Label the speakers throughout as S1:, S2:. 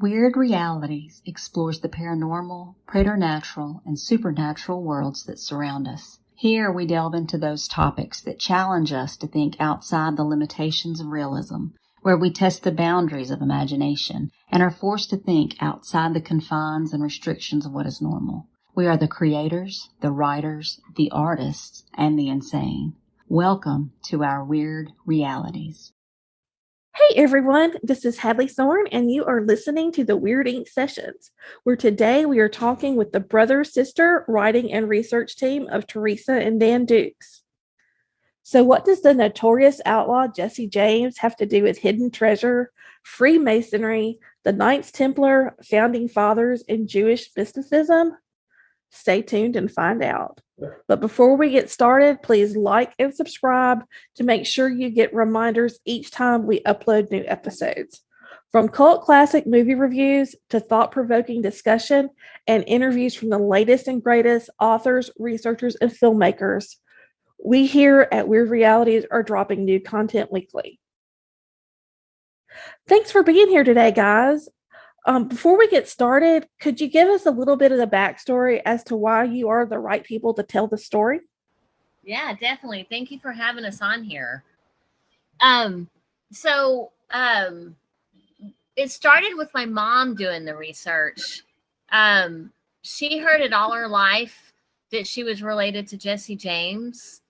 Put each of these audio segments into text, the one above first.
S1: Wyrd Realities explores the paranormal, preternatural, and supernatural worlds that surround us. Here we delve into those topics that challenge us to think outside the limitations of realism, where we test the boundaries of imagination and are forced to think outside the confines and restrictions of what is normal. We are the creators, the writers, the artists, and the insane. Welcome to our Wyrd Realities.
S2: Hey everyone, this is Hadley Thorne, and you are listening to the Wyrd Ink Sessions, where today we are talking with the brother-sister writing and research team of Teresa and Dan Dukes. So what does the Notorious Outlaw Jesse James have to do with hidden treasure, Freemasonry, the Knights Templar, Founding Fathers, and Jewish mysticism? Stay tuned and find out. But before we get started, please like and subscribe to make sure you get reminders each time we upload new episodes. From cult classic movie reviews to thought-provoking discussion and interviews from the latest and greatest authors, researchers, and filmmakers, we here at Wyrd Realities are dropping new content weekly. Thanks for being here today, guys. Before we get started, could you give us a little bit of the backstory as to why you are the right people to tell the story?
S3: Yeah, definitely. Thank you for having us on here. It started with my mom doing the research. She heard it all her life that she was related to Jesse James.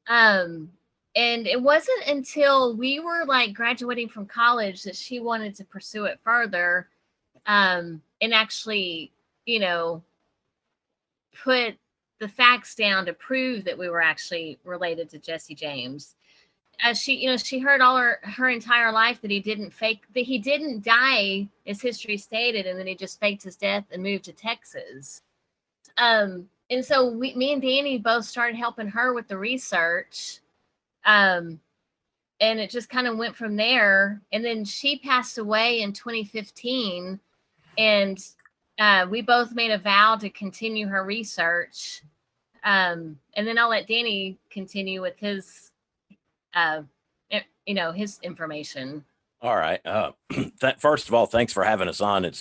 S3: And it wasn't until we were like graduating from college that she wanted to pursue it further. And actually, put the facts down to prove that we were actually related to Jesse James. She heard all her entire life that he didn't die, as history stated, and then he just faked his death and moved to Texas. And so me and Danny both started helping her with the research. And it just kind of went from there. And then she passed away in 2015. And we both made a vow to continue her research. And then I'll let Danny continue with his, his information.
S4: All right. First of all, thanks for having us on.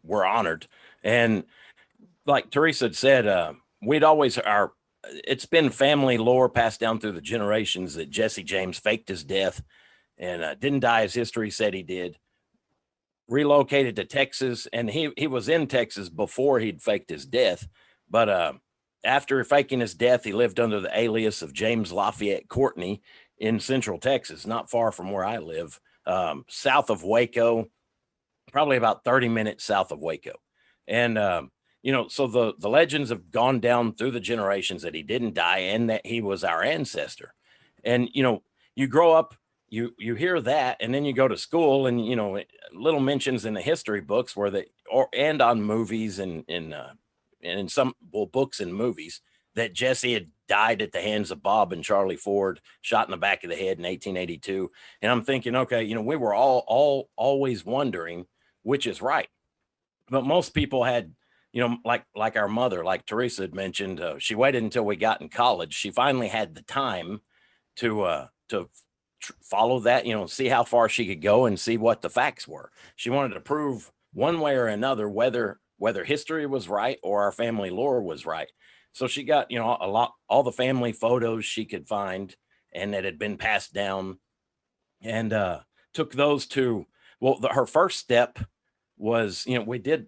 S4: We're honored. And like Teresa had said, it's been family lore passed down through the generations that Jesse James faked his death and didn't die as history said he did. Relocated to Texas, and he was in Texas before he'd faked his death. But after faking his death, he lived under the alias of James Lafayette Courtney in Central Texas, not far from where I live, south of Waco, probably about 30 minutes south of Waco. And so the legends have gone down through the generations that he didn't die and that he was our ancestor. And, you grow up, you hear that, and then you go to school and, little mentions in the history books and on movies and in some books and movies that Jesse had died at the hands of Bob and Charlie Ford, shot in the back of the head in 1882. And I'm thinking, okay, we were all always wondering which is right. But most people had, like our mother, like Teresa had mentioned, she waited until we got in college. She finally had the time to follow that, see how far she could go and see what the facts were. She wanted to prove one way or another whether history was right or our family lore was right. So she got, all the family photos she could find and that had been passed down, and took those to, her first step was,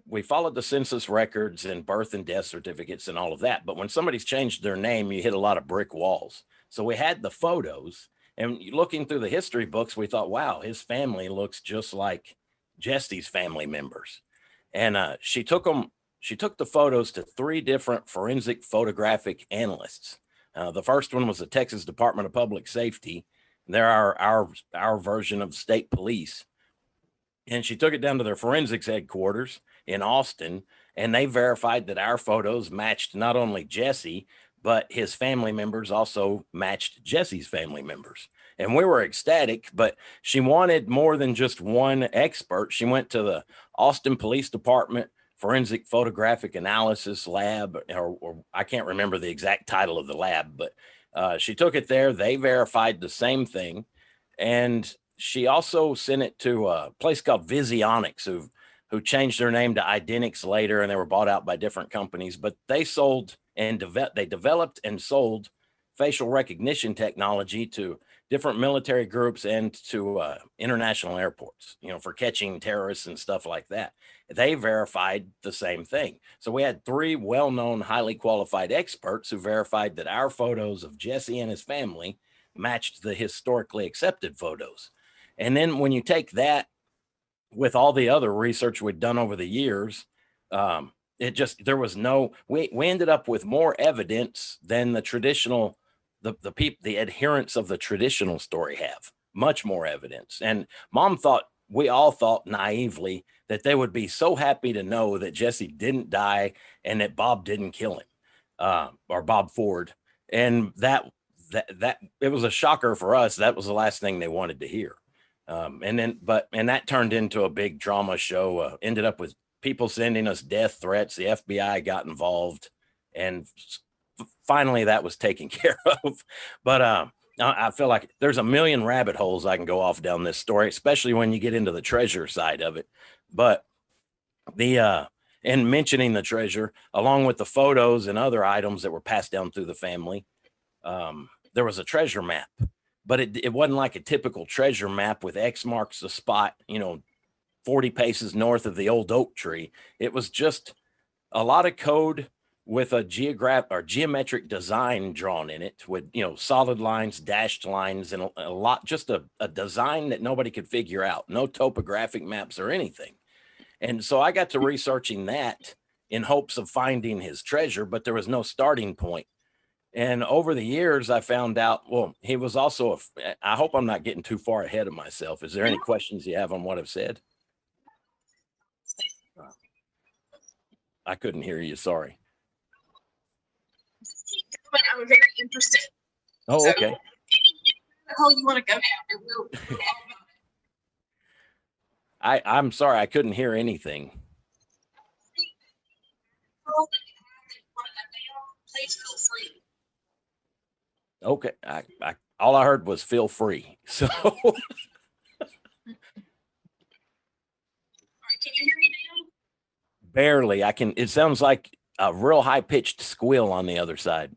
S4: we followed the census records and birth and death certificates and all of that. But when somebody's changed their name, you hit a lot of brick walls. So we had the photos, and looking through the history books, we thought, wow, his family looks just like Jesse's family members. And she took the photos to 3 different forensic photographic analysts. The first one was the Texas Department of Public Safety. They're our version of state police. And she took it down to their forensics headquarters in Austin, and they verified that our photos matched not only Jesse, but his family members also matched Jesse's family members. And we were ecstatic, but she wanted more than just one expert. She went to the Austin Police Department Forensic Photographic Analysis Lab, or I can't remember the exact title of the lab, but she took it there. They verified the same thing. And she also sent it to a place called Visionics, who've who changed their name to Identics later, and they were bought out by different companies. But they sold and they developed and sold facial recognition technology to different military groups and to international airports, for catching terrorists and stuff like that. They verified the same thing. So we had 3 well-known, highly qualified experts who verified that our photos of Jesse and his family matched the historically accepted photos. And then when you take that with all the other research we'd done over the years, there was we ended up with more evidence than the traditional, the adherents of the traditional story have. Much more evidence. And we all thought naively that they would be so happy to know that Jesse didn't die and that Bob didn't kill him, or Bob Ford. And that it was a shocker for us. That was the last thing they wanted to hear. And that turned into a big drama show, ended up with people sending us death threats. The FBI got involved, and finally that was taken care of. But I feel like there's a million rabbit holes I can go off down this story, especially when you get into the treasure side of it. But and mentioning the treasure, along with the photos and other items that were passed down through the family, there was a treasure map. But it wasn't like a typical treasure map with X marks the spot, 40 paces north of the old oak tree. It was just a lot of code with a geometric design drawn in it, with solid lines, dashed lines, and a lot, just a design that nobody could figure out. No topographic maps or anything. And so I got to researching that in hopes of finding his treasure, but there was no starting point. And over the years, I found out, he was also I hope I'm not getting too far ahead of myself. Is there any questions you have on what I've said? I couldn't hear you. Sorry.
S5: I'm very interested.
S4: Oh,
S5: so,
S4: okay.
S5: The hell you want to go down? We're all about it.
S4: I'm sorry, I couldn't hear anything.
S5: Please feel free.
S4: Okay, all I heard was feel free. So,
S5: all right, can you hear me now?
S4: Barely. I can. It sounds like a real high pitched squeal on the other side.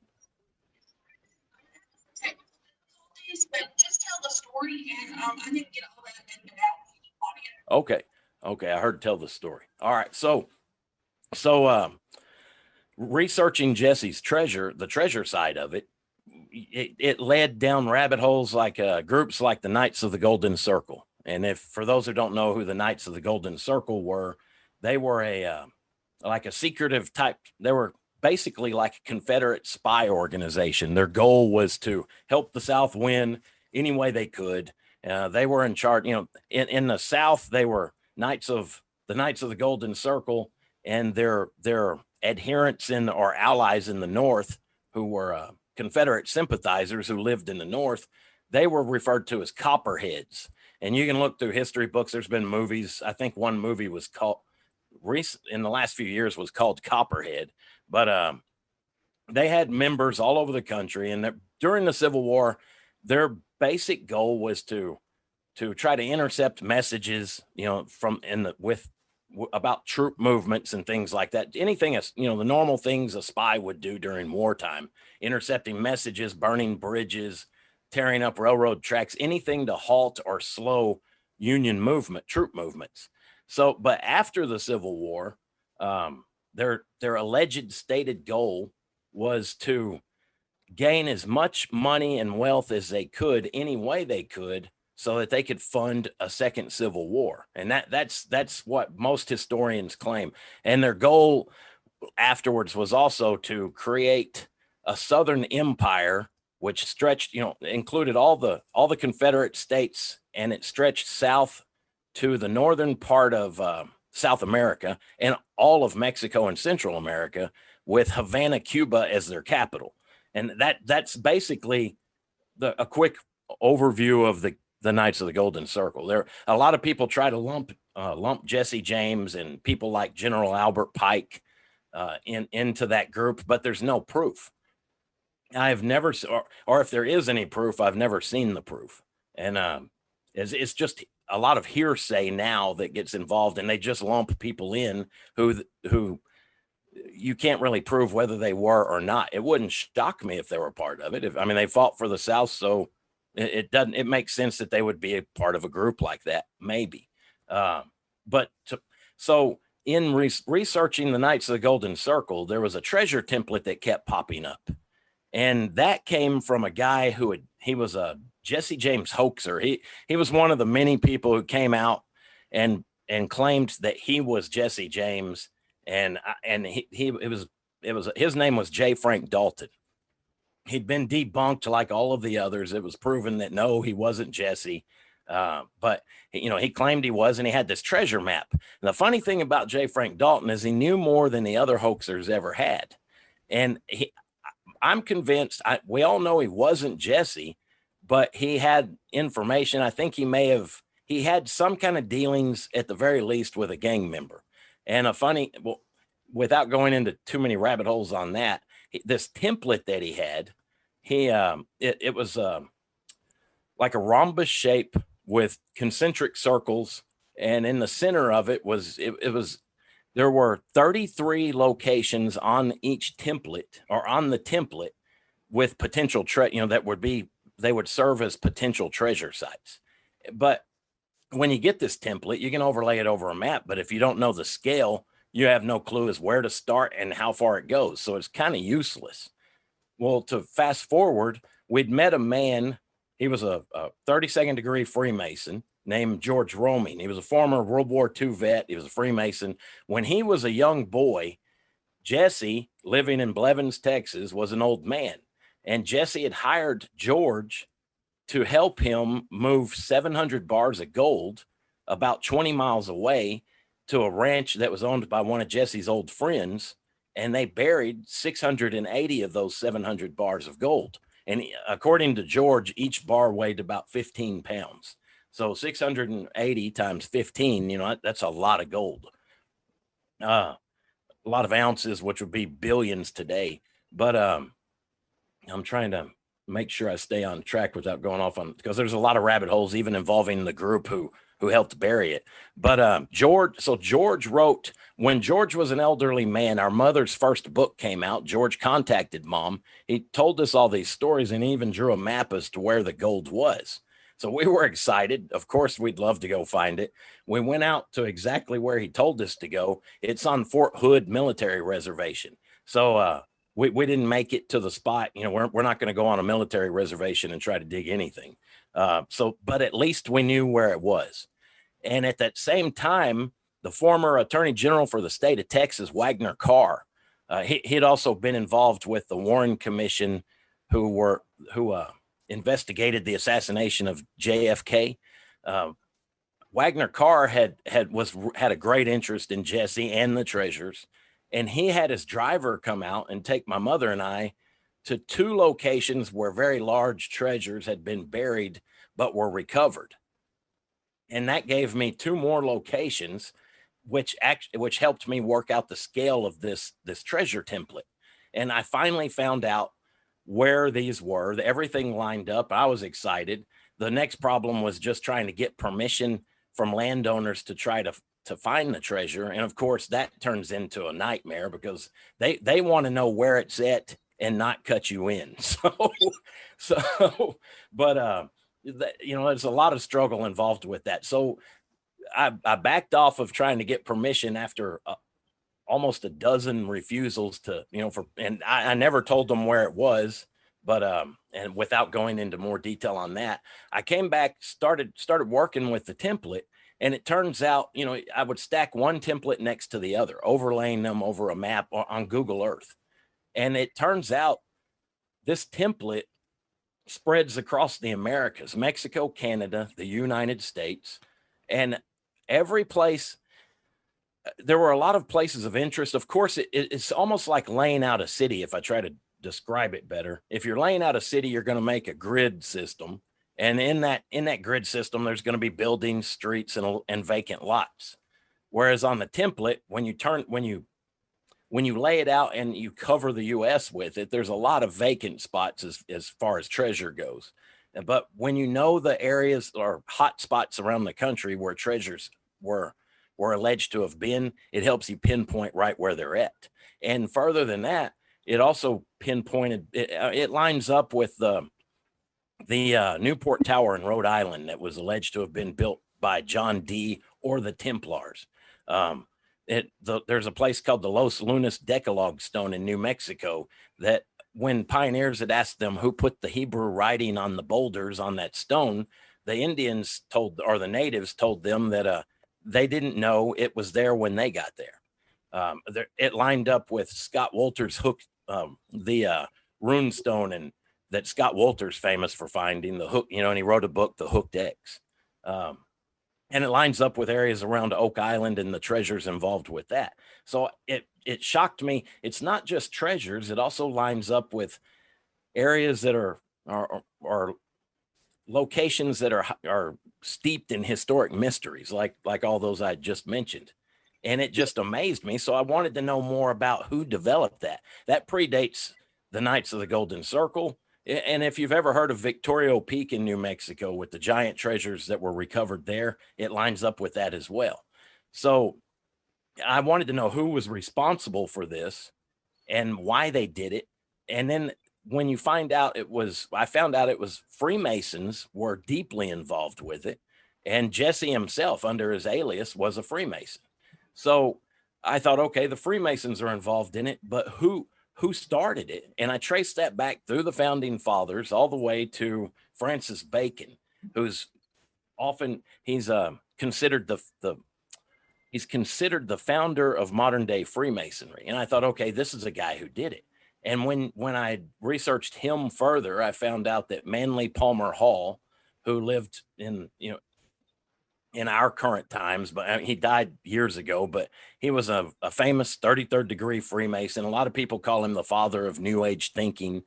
S5: But just tell the story, and I didn't get all that in the audio.
S4: Okay. I heard tell the story. All right. So, researching Jesse's treasure, the treasure side of it, it led down rabbit holes like groups like the Knights of the Golden Circle. And for those who don't know who the Knights of the Golden Circle were, they were like a secretive type. They were basically like a Confederate spy organization. Their goal was to help the South win any way they could. They were in charge, in the South, they were the Knights of the Golden Circle, and their adherents or allies in the North, who were Confederate sympathizers who lived in the North, they were referred to as Copperheads. And you can look through history books. There's been movies. I think one movie was called in the last few years was called Copperhead. But they had members all over the country, and during the Civil War, their basic goal was to try to intercept messages, about troop movements and things like that. Anything, the normal things a spy would do during wartime, intercepting messages, burning bridges, tearing up railroad tracks, anything to halt or slow Union troop movements. So, but after the Civil War, their alleged stated goal was to gain as much money and wealth as they could, any way they could, so that they could fund a second civil war. And that's what most historians claim. And their goal afterwards was also to create a Southern empire, which stretched, included all the Confederate states, and it stretched south to the northern part of South America and all of Mexico and Central America, with Havana, Cuba as their capital. And that's basically a quick overview of the Knights of the Golden Circle. There, a lot of people try to lump Jesse James and people like General Albert Pike into that group, but there's no proof. I've never, or if there is any proof, I've never seen the proof. And it's just a lot of hearsay now that gets involved, and they just lump people in who you can't really prove whether they were or not. It wouldn't shock me if they were part of it. I mean, they fought for the South, so it makes sense that they would be a part of a group like that, maybe. So in researching the Knights of the Golden Circle, there was a treasure template that kept popping up. And that came from a guy he was a Jesse James hoaxer. He was one of the many people who came out and claimed that he was Jesse James. And his name was J. Frank Dalton. He'd been debunked like all of the others. It was proven that no, he wasn't Jesse. But he claimed he was, and he had this treasure map. And the funny thing about J. Frank Dalton is he knew more than the other hoaxers ever had. And I'm convinced, we all know he wasn't Jesse, but he had information. I think he had some kind of dealings at the very least with a gang member. And without going into too many rabbit holes on that, this template that he had, it was like a rhombus shape with concentric circles, and in the center of it was there were 33 locations on each template, or on the template, with potential they would serve as potential treasure sites. But when you get this template, you can overlay it over a map, but if you don't know the scale, you have no clue as where to start and how far it goes. So it's kind of useless. Well, to fast forward, we'd met a man. He was a 32nd degree Freemason named George Roming. He was a former World War II vet. He was a Freemason. When he was a young boy, Jesse, living in Blevins, Texas, was an old man. And Jesse had hired George to help him move 700 bars of gold about 20 miles away to a ranch that was owned by one of Jesse's old friends. And they buried 680 of those 700 bars of gold. And according to George, each bar weighed about 15 pounds. So 680 times 15, that's a lot of gold. A lot of ounces, which would be billions today. But I'm trying to make sure I stay on track without going off on, because there's a lot of rabbit holes, even involving the group who helped bury it. But George wrote, when George was an elderly man, our mother's first book came out. George contacted Mom. He told us all these stories and even drew a map as to where the gold was. So we were excited. Of course, we'd love to go find it. We went out to exactly where he told us to go. It's on Fort Hood Military Reservation. So we didn't make it to the spot. We're not going to go on a military reservation and try to dig anything. But at least we knew where it was. And at that same time, the former Attorney General for the state of Texas, Wagner Carr, he'd also been involved with the Warren Commission, who investigated the assassination of JFK. Wagner Carr had a great interest in Jesse and the treasures, and he had his driver come out and take my mother and I to 2 locations where very large treasures had been buried but were recovered. And that gave me 2 more locations, which helped me work out the scale of this treasure template. And I finally found out where these were. Everything lined up. I was excited. The next problem was just trying to get permission from landowners to try to find the treasure. And of course, that turns into a nightmare because they want to know where it's at and not cut you in. There's a lot of struggle involved with that. So I backed off of trying to get permission after almost a dozen refusals and I never told them where it was, but and without going into more detail on that, I came back, started working with the template, and it turns out, I would stack one template next to the other, overlaying them over a map on Google Earth. And it turns out this template spreads across the Americas, Mexico, Canada, the United States, and every place. There were a lot of places of interest. Of course, it's almost like laying out a city. If I try to describe it better, if you're laying out a city, you're going to make a grid system. And in that grid system, there's going to be buildings, streets, and vacant lots. Whereas on the template, when you lay it out and you cover the U.S. with it, there's a lot of vacant spots as far as treasure goes. But when you know the areas or hot spots around the country where treasures were alleged to have been, it helps you pinpoint right where they're at. And further than that, it also pinpointed, it lines up with the Newport Tower in Rhode Island that was alleged to have been built by John Dee or the Templars. There's a place called the Los Lunas Decalogue Stone in New Mexico that when pioneers had asked them who put the Hebrew writing on the boulders on that stone, the Indians or the natives told them that they didn't know it was there when they got there. It lined up with Scott Wolter's hook, the rune stone, and that Scott Wolter's famous for finding the hook, and he wrote a book, The Hooked X. And it lines up with areas around Oak Island and the treasures involved with that. So it shocked me. It's not just treasures. It also lines up with areas that are locations that are steeped in historic mysteries, like all those I just mentioned. And it just amazed me. So I wanted to know more about who developed that. That predates the Knights of the Golden Circle. And if you've ever heard of Victorio Peak in New Mexico with the giant treasures that were recovered there, it lines up with that as well. So I wanted to know who was responsible for this and why they did it. And then when you find out I found out it was Freemasons were deeply involved with it. And Jesse himself, under his alias, was a Freemason. So I thought, okay, the Freemasons are involved in it, but who started it? And I traced that back through the founding fathers all the way to Francis Bacon, who's often considered he's considered the founder of modern day Freemasonry. And I thought, okay, this is a guy who did it. And when I researched him further, I found out that Manly Palmer Hall, who lived in our current times, but he died years ago, but he was a famous 33rd degree Freemason. A lot of people call him the father of New Age thinking.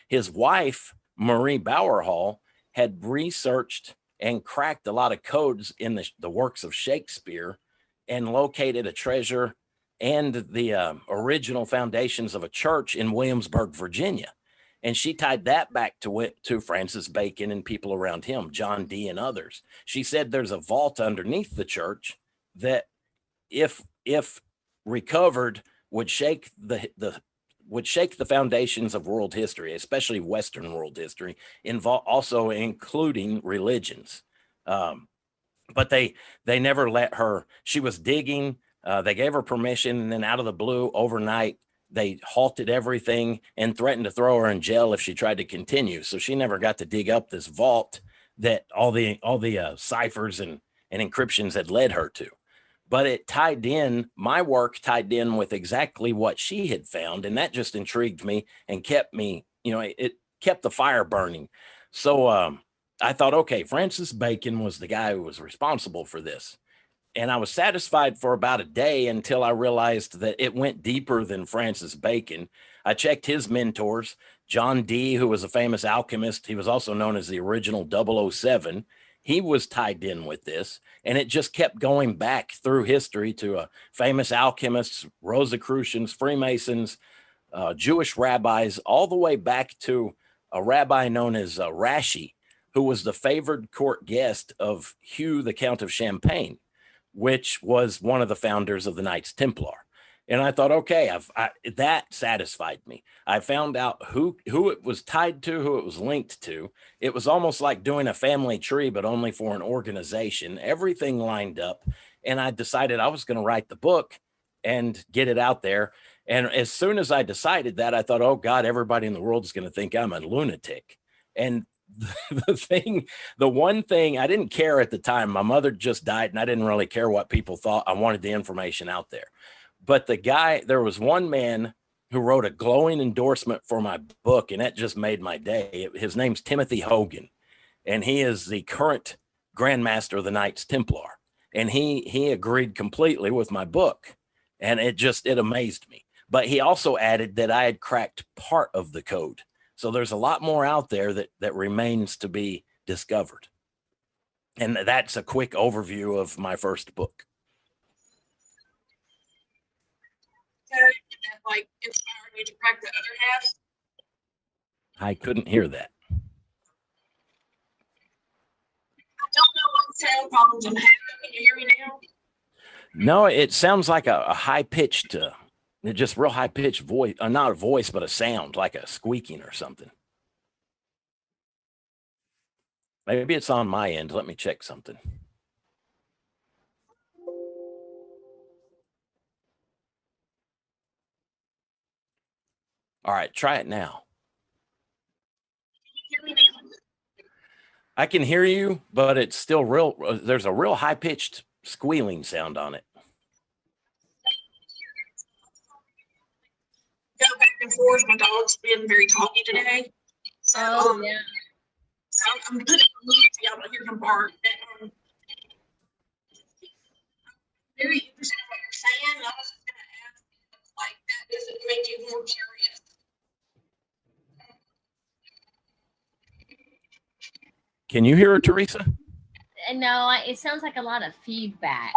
S4: His wife, Marie Bauer Hall, had researched and cracked a lot of codes in the works of Shakespeare and located a treasure and the original foundations of a church in Williamsburg, Virginia. And she tied that back to Francis Bacon and people around him, John Dee and others. She said there's a vault underneath the church that, if recovered, would shake the foundations of world history, especially Western world history, also including religions. But they never let her. She was digging. They gave her permission, and then out of the blue, overnight, they halted everything and threatened to throw her in jail if she tried to continue. So she never got to dig up this vault that all the ciphers and encryptions had led her to. But it tied in, my work tied in with exactly what she had found. And that just intrigued me and kept me, it kept the fire burning. So I thought, okay, Francis Bacon was the guy who was responsible for this. And I was satisfied for about a day until I realized that it went deeper than Francis Bacon. I checked his mentors, John Dee, who was a famous alchemist. He was also known as the original 007. He was tied in with this, and it just kept going back through history to famous alchemists, Rosicrucians, Freemasons, Jewish rabbis, all the way back to a rabbi known as Rashi, who was the favored court guest of Hugh, the Count of Champagne, which was one of the founders of the Knights Templar. And I thought, okay, that satisfied me. I found out who it was tied to, who it was linked to. It was almost like doing a family tree, but only for an organization. Everything lined up. And I decided I was going to write the book and get it out there. And as soon as I decided that, I thought, oh God, everybody in the world is going to think I'm a lunatic. And the one thing I didn't care at the time, my mother just died and I didn't really care what people thought. I wanted the information out there. But there was one man who wrote a glowing endorsement for my book, and that just made my day. His name's Timothy Hogan, and he is the current Grand Master of the Knights Templar. And he agreed completely with my book, and it amazed me. But he also added that I had cracked part of the code. So there's a lot more out there that remains to be discovered. And that's a quick overview of my first book.
S5: Did that inspired you to crack the other half?
S4: I couldn't hear that.
S5: don't know what sound problems I'm having. Can you hear me now?
S4: No, it sounds like a high-pitched, just real high-pitched voice, not a voice, but a sound, like a squeaking or something. Maybe it's on my end. Let me check something. All right, try it now.
S5: Can you hear me now?
S4: I can hear you, but it's still real. There's a real high-pitched squealing sound on it.
S5: Go back and forth. My dog's been very talky today. So,
S3: Yeah.
S5: so I'm putting on mute so y'all don't hear him bark. But, very interested in what you're saying. I was just going to ask, like, that does it make you more curious?
S4: Can you hear her, Teresa?
S3: No, it sounds like a lot of feedback.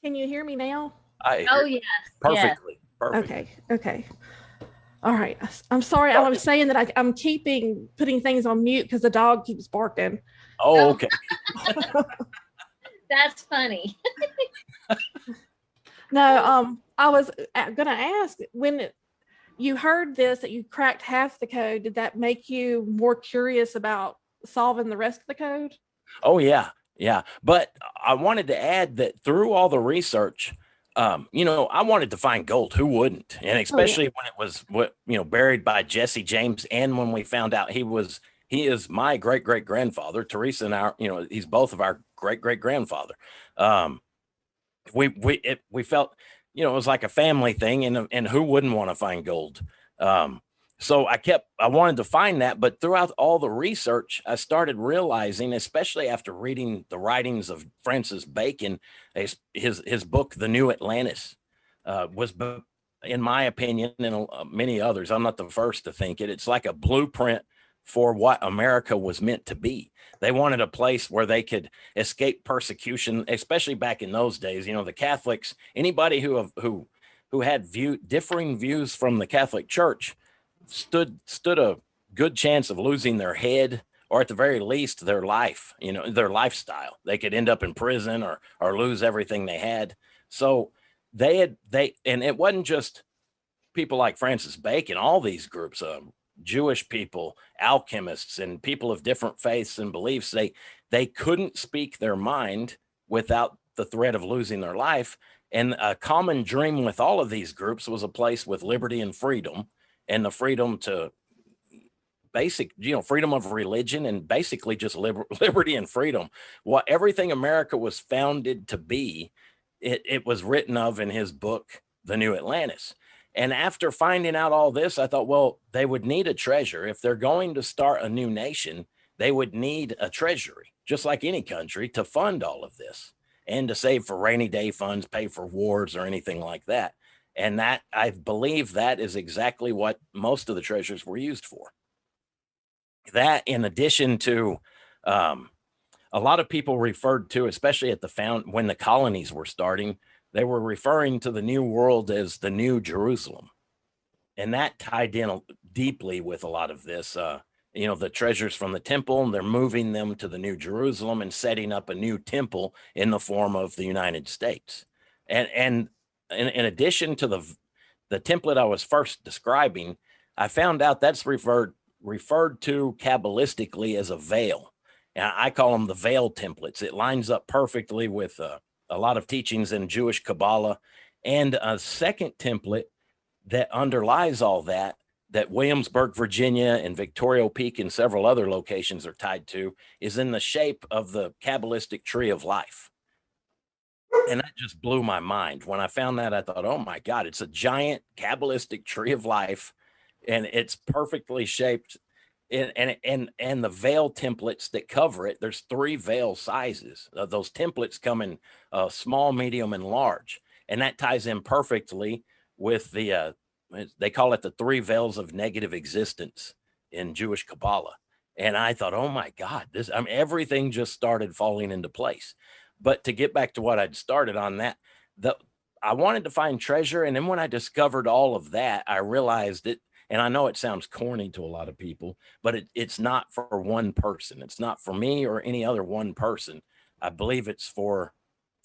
S2: Can you hear me now?
S3: Oh, yes.
S4: Perfectly.
S3: Yes.
S4: Perfect.
S2: Okay. All right. I'm sorry. I was saying that I'm putting things on mute because the dog keeps barking.
S4: Oh, okay.
S3: That's funny.
S2: No, I was going to ask, when you heard this, that you cracked half the code, did that make you more curious about solving the rest of the code?
S4: Oh, yeah. Yeah. But I wanted to add that through all the research, I wanted to find gold. Who wouldn't? And especially when it was buried by Jesse James. And when we found out he is my great great grandfather, Teresa and he's both of our great great grandfather. We felt, it was like a family thing, and who wouldn't want to find gold? So I wanted to find that, but throughout all the research, I started realizing, especially after reading the writings of Francis Bacon, his book, The New Atlantis, was, in my opinion, and many others, I'm not the first to think it, it's like a blueprint for what America was meant to be. They wanted a place where they could escape persecution, especially back in those days. The Catholics, anybody who had differing views from the Catholic Church, stood a good chance of losing their head, or at the very least their life, their lifestyle. They could end up in prison or lose everything they had. So and it wasn't just people like Francis Bacon, all these groups, Jewish people, alchemists, and people of different faiths and beliefs, they couldn't speak their mind without the threat of losing their life. And a common dream with all of these groups was a place with liberty and freedom, and the freedom to freedom of religion, and basically just liberty and freedom. Everything America was founded to be, it was written of in his book, The New Atlantis. And after finding out all this, I thought, well, they would need a treasure. If they're going to start a new nation, they would need a treasury, just like any country, to fund all of this and to save for rainy day funds, pay for wars or anything like that. And that, I believe, that is exactly what most of the treasures were used for. That, in addition to, a lot of people referred to, especially when the colonies were starting, they were referring to the New World as the New Jerusalem. And that tied in deeply with a lot of this, the treasures from the temple, and they're moving them to the New Jerusalem and setting up a new temple in the form of the United States. And in addition to the template I was first describing, I found out that's referred to Kabbalistically as a veil. And I call them the veil templates. It lines up perfectly with a lot of teachings in Jewish Kabbalah. And a second template that underlies all that Williamsburg, Virginia, and Victoria Peak and several other locations are tied to, is in the shape of the Kabbalistic tree of life. And that just blew my mind. When I found that, I thought, oh my God, it's a giant Kabbalistic tree of life, and it's perfectly shaped. And the veil templates that cover it, there's 3 veil sizes. Those templates come in small, medium, and large. And that ties in perfectly with they call it the 3 veils of negative existence in Jewish Kabbalah. And I thought, oh my God, everything just started falling into place. But to get back to what I'd started on that, I wanted to find treasure. And then when I discovered all of that, I realized it. And I know it sounds corny to a lot of people, but it's not for one person. It's not for me or any other one person. I believe it's for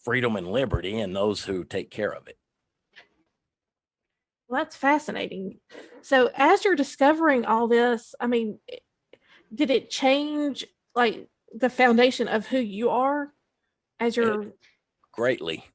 S4: freedom and liberty and those who take care of it.
S2: Well, that's fascinating. So as you're discovering all this, I mean, did it change like the foundation of who you are as you're
S4: greatly?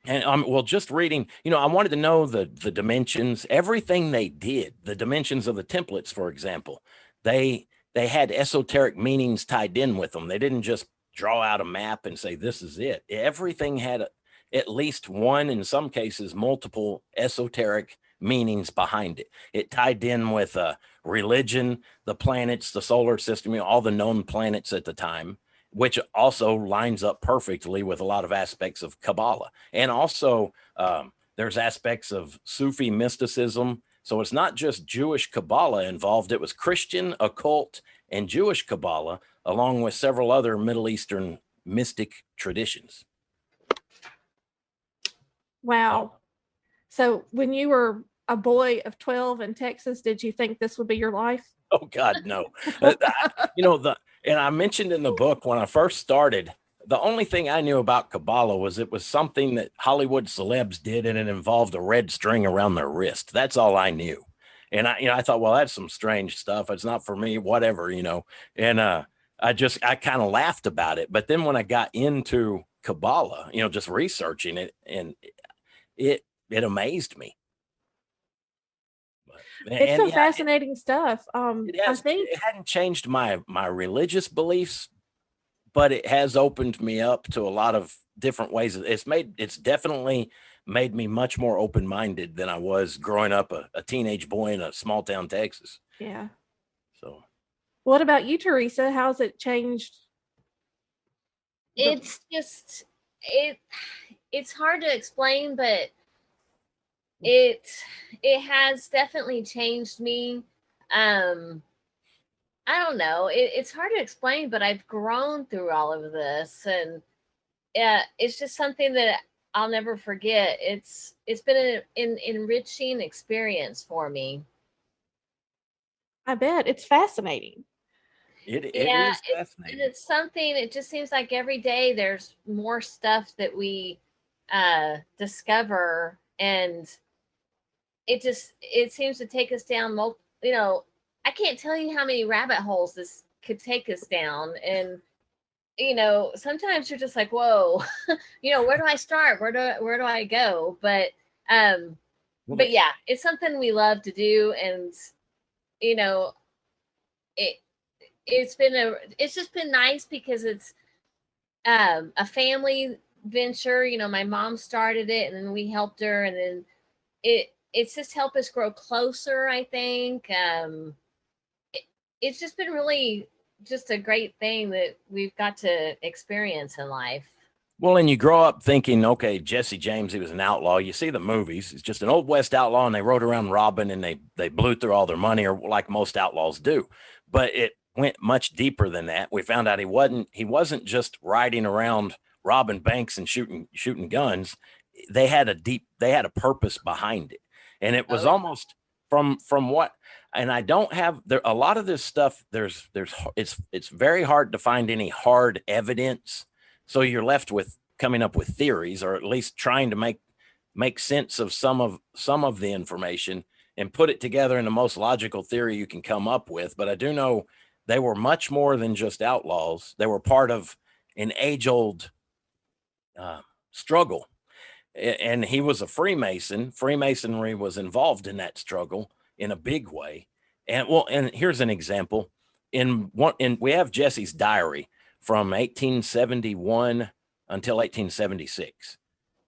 S4: And well, just reading, I wanted to know the dimensions, everything they did, the dimensions of the templates, for example. They had esoteric meanings tied in with them. They didn't just draw out a map and say, this is it. Everything had at least one, in some cases, multiple esoteric meanings behind it. It tied in with religion, the planets, the solar system, all the known planets at the time, which also lines up perfectly with a lot of aspects of Kabbalah. And also there's aspects of Sufi mysticism. So it's not just Jewish Kabbalah involved. It was Christian, occult, and Jewish Kabbalah, along with several other Middle Eastern mystic traditions.
S2: Wow. So when you were a boy of 12 in Texas, did you think this would be your life?
S4: Oh God, no. And I mentioned in the book when I first started, the only thing I knew about Kabbalah was it was something that Hollywood celebs did, and it involved a red string around their wrist. That's all I knew. And I thought, well, that's some strange stuff. It's not for me, whatever, And I kind of laughed about it. But then when I got into Kabbalah, just researching it, and it amazed me.
S2: It's some fascinating stuff. I think
S4: it hadn't changed my religious beliefs, but it has opened me up to a lot of different ways. It's definitely made me much more open-minded than I was growing up a teenage boy in a small town Texas.
S2: Yeah.
S4: So
S2: what about you, Teresa? How's it changed?
S3: It's just it's hard to explain, but it has definitely changed me. I don't know. It's hard to explain, but I've grown through all of this, and it's just something that I'll never forget. It's been an enriching experience for me.
S2: I bet it's fascinating.
S4: It is fascinating.
S3: It's something. It just seems like every day there's more stuff that we discover, and it seems to take us down. I can't tell you how many rabbit holes this could take us down, and sometimes you're just like, whoa, where do I start? Where do I go? But yeah, it's something we love to do, and it's just been nice because it's a family venture. My mom started it, and then we helped her, and then it's just helped us grow closer, I think. It's just been really just a great thing that we've got to experience in life.
S4: Well, and you grow up thinking, okay, Jesse James, he was an outlaw. You see the movies, he's just an old West outlaw, and they rode around robbing, and they blew through all their money, or like most outlaws do. But it went much deeper than that. We found out he wasn't just riding around robbing banks and shooting guns. They had a purpose behind it. And it was almost from what, and I don't have there a lot of this stuff. It's very hard to find any hard evidence. So you're left with coming up with theories, or at least trying to make sense of some of the information and put it together in the most logical theory you can come up with. But I do know they were much more than just outlaws. They were part of an age-old struggle. And he was a Freemason. Freemasonry was involved in that struggle in a big way. And here's an example. We have Jesse's diary from 1871 until 1876.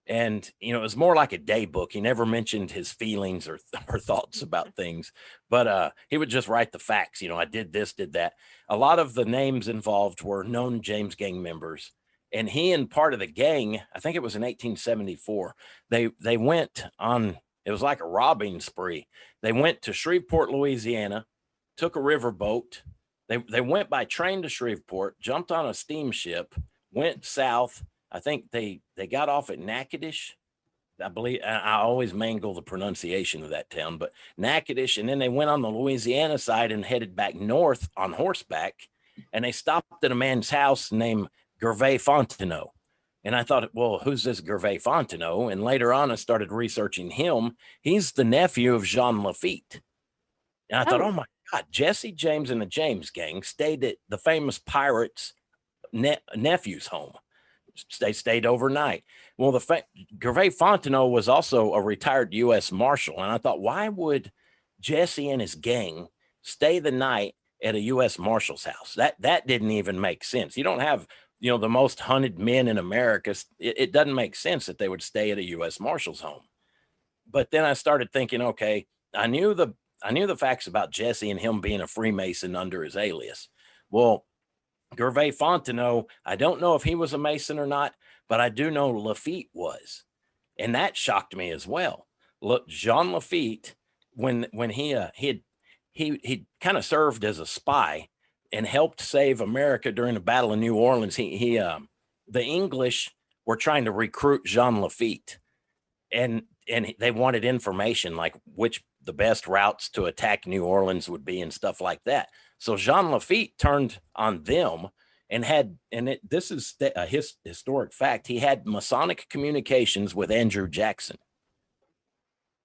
S4: And, it was more like a day book. He never mentioned his feelings or thoughts about things, but he would just write the facts. I did this, did that. A lot of the names involved were known James gang members. And he and part of the gang, I think it was in 1874, they went on, it was like a robbing spree. They went to Shreveport, Louisiana, took a river boat, They went by train to Shreveport, jumped on a steamship, went south. I think they got off at Natchitoches. I believe I always mangle the pronunciation of that town, but Natchitoches, and then they went on the Louisiana side and headed back north on horseback, and they stopped at a man's house named Gervais Fontenot. And I thought, well, who's this Gervais Fontenot? And later on, I started researching him. He's the nephew of Jean Lafitte. And I thought, oh my God, Jesse James and the James gang stayed at the famous pirate's nephew's home. They stayed overnight. Well, Gervais Fontenot was also a retired U.S. Marshal. And I thought, why would Jesse and his gang stay the night at a U.S. Marshal's house? That didn't even make sense. You don't have, the most hunted men in America. It doesn't make sense that they would stay at a U.S. Marshal's home. But then I started thinking, okay, I knew the facts about Jesse and him being a Freemason under his alias. Well, Gervais Fontenot, I don't know if he was a Mason or not, but I do know Lafitte was. And that shocked me as well. Look, Jean Lafitte, when he kind of served as a spy and helped save America during the Battle of New Orleans. The English were trying to recruit Jean Lafitte, and they wanted information like which the best routes to attack New Orleans would be and stuff like that. So Jean Lafitte turned on them this is a historic fact. He had Masonic communications with Andrew Jackson.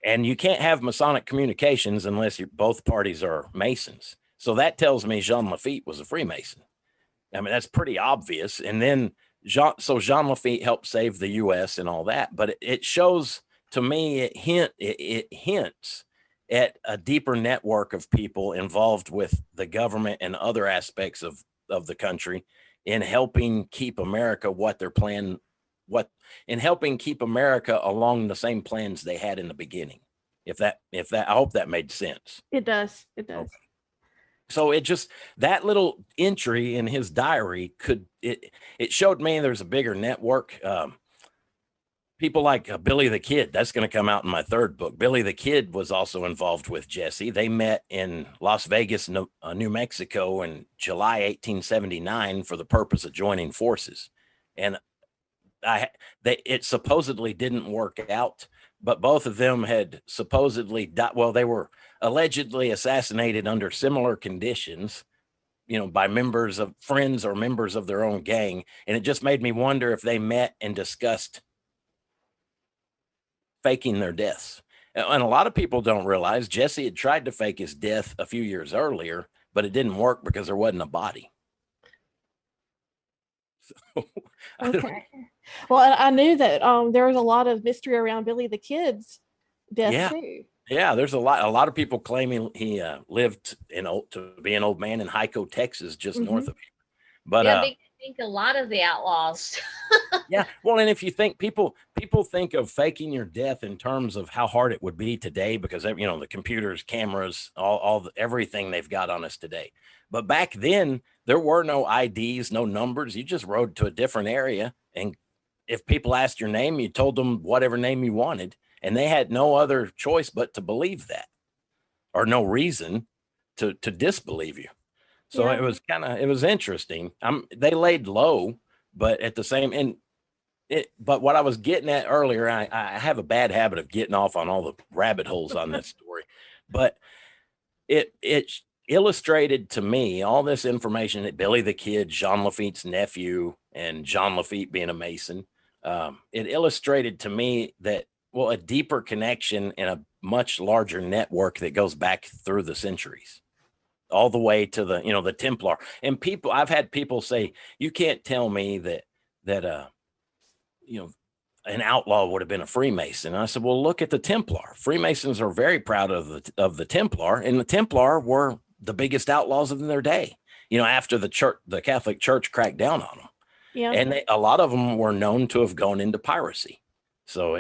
S4: And you can't have Masonic communications unless both parties are Masons. So that tells me Jean Lafitte was a Freemason. I mean, that's pretty obvious. And then Jean Lafitte helped save the U.S. and all that. But it shows to me, it hints at a deeper network of people involved with the government and other aspects of the country in helping keep America in helping keep America along the same plans they had in the beginning. I hope that made sense.
S2: It does.
S4: Okay. So that little entry in his diary it showed me there's a bigger network. People like Billy the Kid, that's going to come out in my third book. Billy the Kid was also involved with Jesse. They met in Las Vegas, New Mexico in July 1879 for the purpose of joining forces. And it supposedly didn't work out, but both of them had supposedly died. Well, they were allegedly assassinated under similar conditions, by friends or members of their own gang. And it just made me wonder if they met and discussed faking their deaths. And a lot of people don't realize Jesse had tried to fake his death a few years earlier, but it didn't work because there wasn't a body. So,
S2: okay. Well, I knew that there was a lot of mystery around Billy the Kid's death too.
S4: Yeah, there's a lot of people claiming he lived to be an old man in Hyco, Texas, just north of here. But
S3: I think a lot of the outlaws.
S4: Yeah, well, and if you think people think of faking your death in terms of how hard it would be today, because the computers, cameras, everything they've got on us today. But back then, there were no IDs, no numbers. You just rode to a different area, and if people asked your name, you told them whatever name you wanted, and they had no other choice but to believe that, or no reason to disbelieve you. So it was interesting. They laid low, but at the same but what I was getting at earlier, I have a bad habit of getting off on all the rabbit holes on this story, but it illustrated to me all this information that Billy the Kid, Jean Lafitte's nephew, and Jean Lafitte being a Mason. It illustrated to me that, a deeper connection and a much larger network that goes back through the centuries, all the way to the Templar. And I've had people say, you can't tell me that an outlaw would have been a Freemason. And I said, well, look at the Templar. Freemasons are very proud of the Templar, and the Templar were the biggest outlaws of their day, after the Catholic Church cracked down on them. Yeah. And a lot of them were known to have gone into piracy. So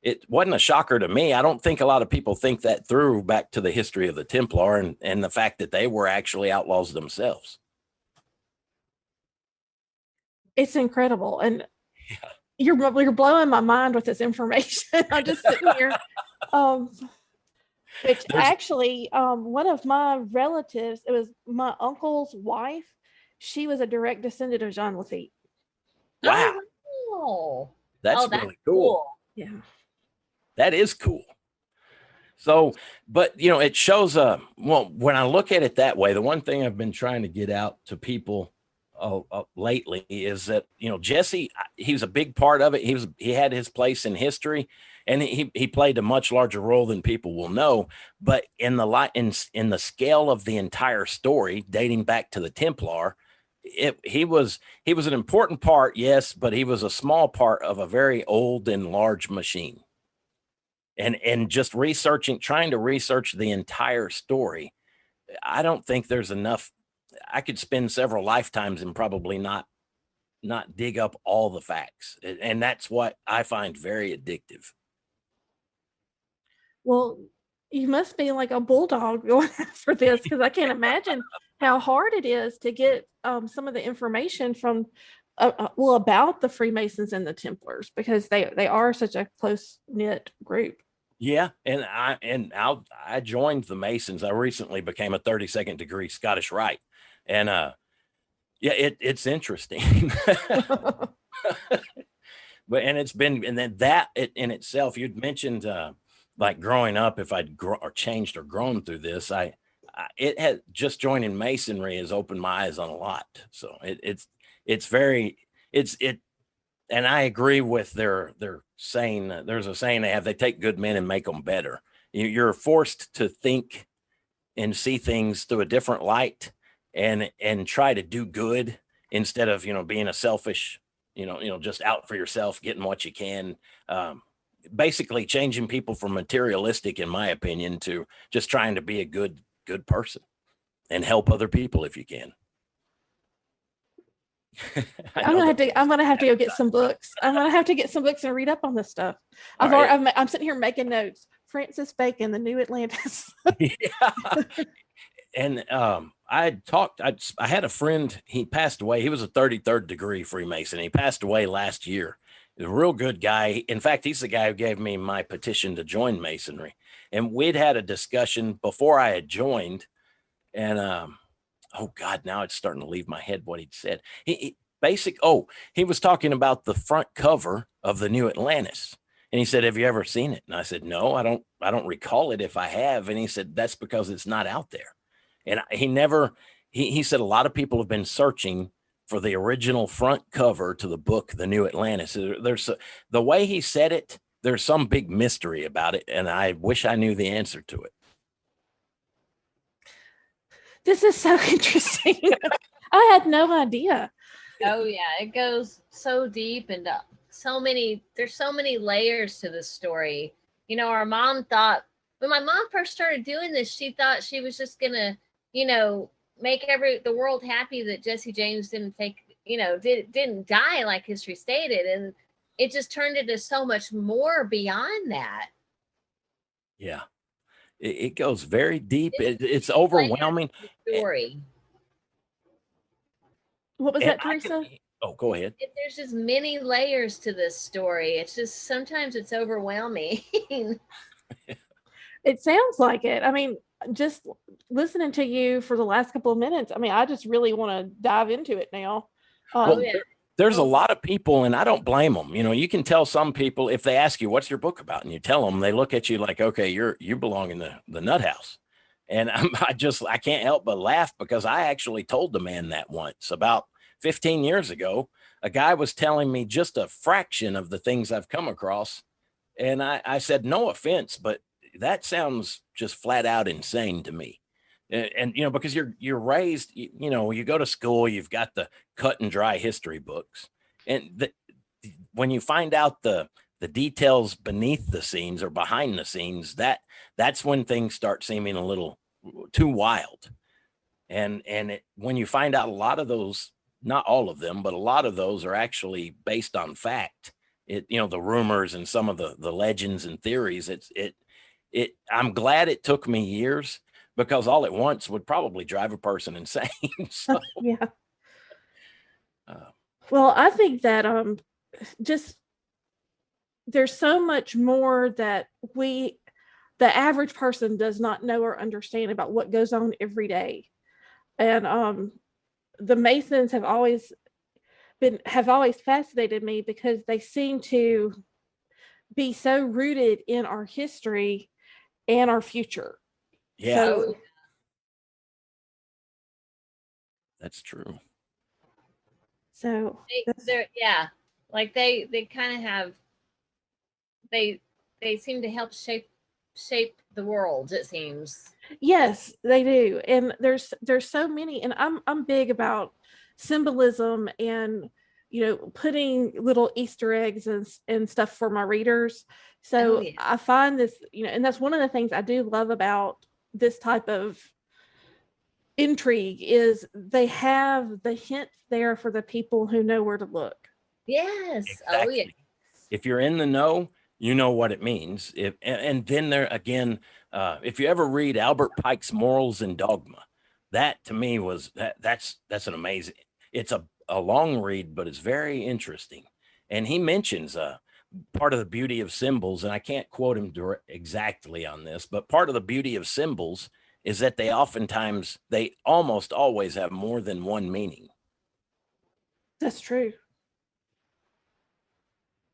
S4: it wasn't a shocker to me. I don't think a lot of people think that through back to the history of the Templar and the fact that they were actually outlaws themselves.
S2: It's incredible. And you're blowing my mind with this information. I'm just sitting here. Which actually, one of my relatives, it was my uncle's wife. She was a direct descendant of Jean Lafitte.
S4: Wow.
S3: Oh,
S4: that's really cool.
S2: Yeah.
S4: That is cool. So, but it shows, well, when I look at it that way, the one thing I've been trying to get out to people lately is that, Jesse, he was a big part of it. He had his place in history, and he played a much larger role than people will know. But in the scale of the entire story, dating back to the Templar, he was an important part, yes, but he was a small part of a very old and large machine. And just trying to research the entire story, I don't think there's enough. I could spend several lifetimes and probably not dig up all the facts. And that's what I find very addictive.
S2: Well, you must be like a bulldog going after this, because I can't imagine how hard it is to get some of the information from about the Freemasons and the Templars, because they are such a close-knit group.
S4: Yeah, and I joined the Masons. I recently became a 32nd degree Scottish Rite, and yeah, it's interesting. But it's been, and then that in itself, you'd mentioned like growing up, if I'd changed or grown through this, it had just joining Masonry has opened my eyes on a lot. So and I agree with their saying. There's a saying they take good men and make them better. You're forced to think and see things through a different light, and try to do good instead of being a selfish, just out for yourself, getting what you can. Basically changing people from materialistic, in my opinion, to just trying to be a good person and help other people if you can.
S2: I'm gonna have to go get some books. I'm gonna have to get some books and read up on this stuff. I'm sitting here making notes. Francis Bacon, the New Atlantis.
S4: Yeah. And I had a friend, he passed away. He was a 33rd degree Freemason. He passed away last year. He's a real good guy. In fact, he's the guy who gave me my petition to join Masonry. And we'd had a discussion before I had joined, and oh God, now it's starting to leave my head what he'd said. He was talking about the front cover of the New Atlantis. And he said, "Have you ever seen it?" And I said, "No, I don't recall it if I have." And he said, "That's because it's not out there." And he said, a lot of people have been searching for the original front cover to the book, The New Atlantis. The way he said it, there's some big mystery about it. And I wish I knew the answer to it.
S2: This is so interesting. I had no idea.
S3: Oh yeah, it goes so deep and there's so many layers to this story. Our mom thought, when my mom first started doing this, she thought she was just gonna, make the world happy that Jesse James didn't die like history stated, and it just turned into so much more beyond that.
S4: Yeah. It goes very deep. It's overwhelming.
S3: Story.
S2: What was that, Teresa?
S4: Go ahead.
S3: There's just many layers to this story. It's just sometimes it's overwhelming.
S2: It sounds like it. I mean, just listening to you for the last couple of minutes, I mean, I just really want to dive into it now.
S4: There's a lot of people, and I don't blame them. You can tell some people, if they ask you, "What's your book about?" and you tell them, they look at you like, "Okay, you belong in the nut house." And I can't help but laugh, because I actually told the man that once about 15 years ago. A guy was telling me just a fraction of the things I've come across. And I said, "No offense, but that sounds just flat out insane to me." And because you're raised, you go to school, you've got the cut and dry history books, and when you find out the details beneath the scenes or behind the scenes, that's when things start seeming a little too wild. And when you find out a lot of those, not all of them, but a lot of those are actually based on fact, the rumors and some of the legends and theories, I'm glad it took me years, because all at once would probably drive a person insane. So,
S2: yeah. Well, I think that just there's so much more that we the average person does not know or understand about what goes on every day. And the Masons have always fascinated me because they seem to be so rooted in our history and our future.
S4: Yeah.
S2: So,
S4: that's true.
S2: So
S3: they're like they kind of have they seem to help shape the world, it seems.
S2: Yes, they do. And there's so many, and I'm big about symbolism and putting little Easter eggs and stuff for my readers. So I find this, and that's one of the things I do love about this type of intrigue is they have the hints there for the people who know where to look.
S3: Yes.
S4: Exactly.
S3: Oh yeah.
S4: If you're in the know, you know what it means. And then there again, if you ever read Albert Pike's Morals and Dogma, that to me was that's an amazing. It's a long read, but it's very interesting. And he mentions part of the beauty of symbols, and I can't quote him exactly on this, but part of the beauty of symbols is that they almost always have more than one meaning.
S2: That's true.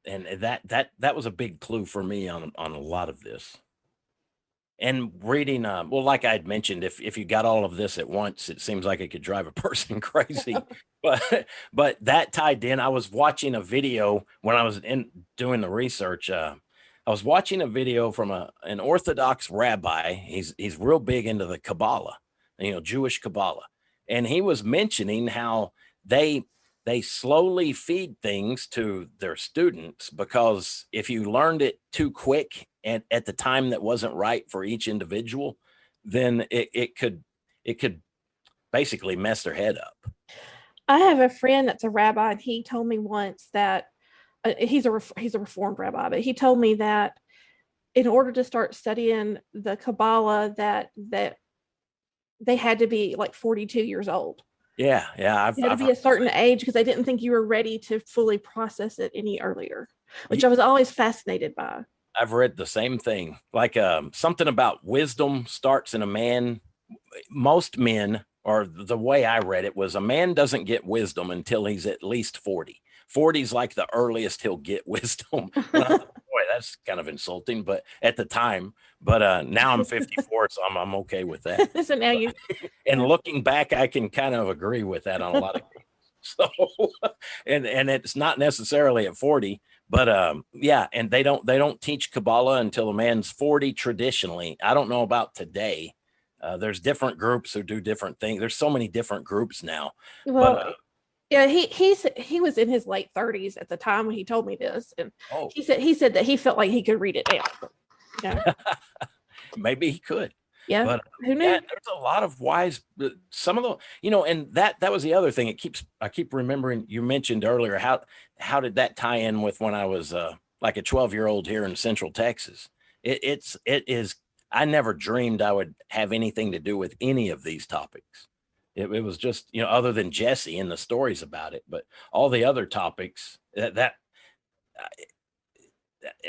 S4: And that was a big clue for me on a lot of this. And reading, well, like I'd mentioned, if you got all of this at once, it seems like it could drive a person crazy. but that tied in. I was watching a video when I was doing the research. I was watching a video from an Orthodox rabbi. He's real big into the Kabbalah, Jewish Kabbalah, and he was mentioning how they slowly feed things to their students, because if you learned it too quick and at the time that wasn't right for each individual, then it could basically mess their head up.
S2: I have a friend that's a rabbi, and he told me once that he's a Reformed rabbi, but he told me that in order to start studying the Kabbalah, that they had to be like 42 years old.
S4: Yeah.
S2: You had to be a certain age because they didn't think you were ready to fully process it any earlier, which I was always fascinated by.
S4: I've read the same thing, like something about wisdom starts in a man. Most men, or the way I read it was, a man doesn't get wisdom until he's at least 40. 40 is like the earliest he'll get wisdom. Boy, that's kind of insulting, but at the time, but now I'm 54, so I'm okay with that.
S2: So now
S4: and looking back, I can kind of agree with that on a lot of things. So, and it's not necessarily at 40, but yeah, and they don't teach Kabbalah until a man's 40 traditionally. I don't know about today. There's different groups who do different things. There's so many different groups now.
S2: Well, yeah, he was in his late 30s at the time when he told me this, and he said that he felt like he could read it down.
S4: Maybe he could.
S2: Yeah,
S4: but
S2: who knew?
S4: There's a lot of wise. Some of the, and that was the other thing. I keep remembering you mentioned earlier how did that tie in with when I was like a 12-year-old here in Central Texas. It is. I never dreamed I would have anything to do with any of these topics. It was just, other than Jesse and the stories about it, but all the other topics that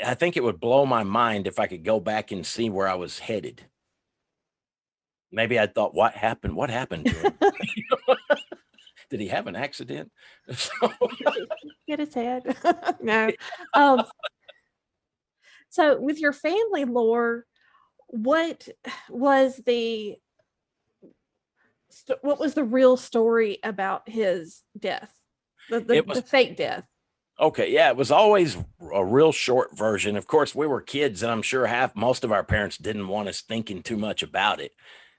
S4: I think it would blow my mind if I could go back and see where I was headed. Maybe I thought, what happened? What happened to him? Did he have an accident?
S2: Get his head. No. So with your family lore, what was the real story about his death? The fake death.
S4: Okay, yeah, it was always a real short version. Of course, we were kids, and I'm sure most of our parents didn't want us thinking too much about it,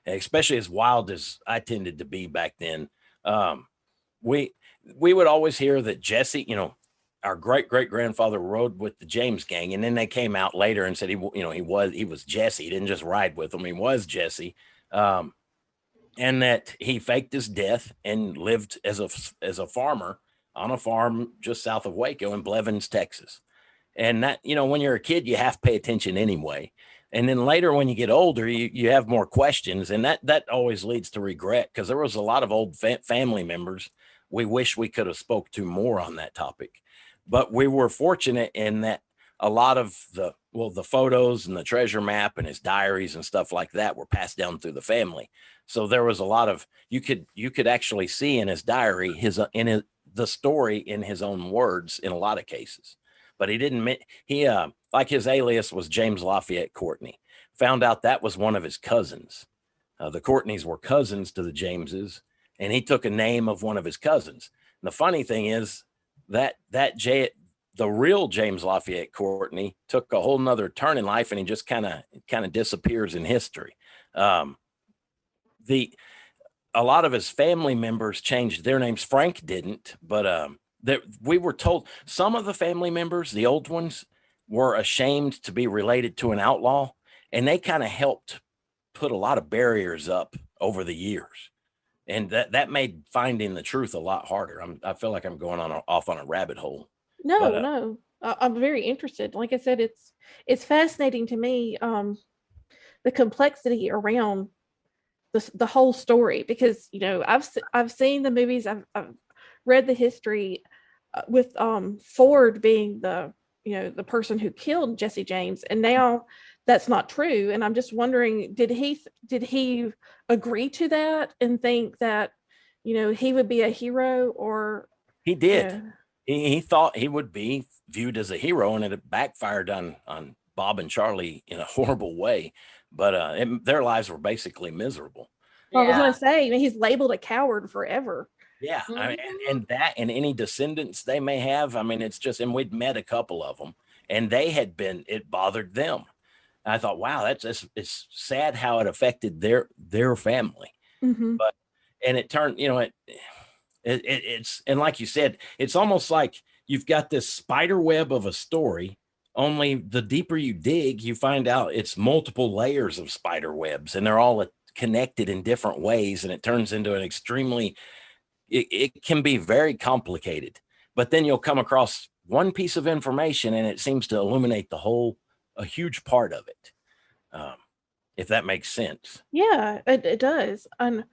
S4: especially as wild as I tended to be back then. We would always hear that Jesse, our great-great-grandfather rode with the James gang, and then they came out later and said he was Jesse. He didn't just ride with them; he was Jesse, and that he faked his death and lived as a farmer on a farm just south of Waco in Blevins, Texas. And that, when you're a kid, you have to pay attention anyway. And then later, when you get older, you have more questions, and that always leads to regret, because there was a lot of old family members we wish we could have spoke to more on that topic. But we were fortunate in that a lot of the photos and the treasure map and his diaries and stuff like that were passed down through the family. So there was a lot of, you could actually see in his diary the story in his own words in a lot of cases. But he didn't, like his alias was James Lafayette Courtney. Found out that was one of his cousins. The Courtneys were cousins to the Jameses, and he took a name of one of his cousins. And the funny thing is that the real James Lafayette Courtney took a whole nother turn in life, and he just kind of disappears in history. A lot of his family members changed their names. Frank didn't, but we were told some of the family members, the old ones, were ashamed to be related to an outlaw, and they kind of helped put a lot of barriers up over the years. And that made finding the truth a lot harder. I feel like I'm going off on a rabbit hole.
S2: No. I'm very interested. Like I said, it's fascinating to me, the complexity around the whole story, because I've seen the movies, I've read the history, with Ford being the person who killed Jesse James, and now that's not true. And I'm just wondering, did he agree to that and think that he would be a hero? Or
S4: he did. He thought he would be viewed as a hero, and it backfired on Bob and Charlie in a horrible way. But their lives were basically miserable.
S2: Well, I was going to say, he's labeled a coward forever.
S4: Yeah, and any descendants they may have, it's just, and we'd met a couple of them, and it bothered them. And I thought, wow, it's sad how it affected their family.
S2: Mm-hmm.
S4: And it turned, it's, and like you said, it's almost like you've got this spider web of a story, only the deeper you dig, you find out it's multiple layers of spider webs, and they're all connected in different ways. And it turns into it can be very complicated, but then you'll come across one piece of information and it seems to illuminate a huge part of it. If that makes sense.
S2: Yeah, it does. And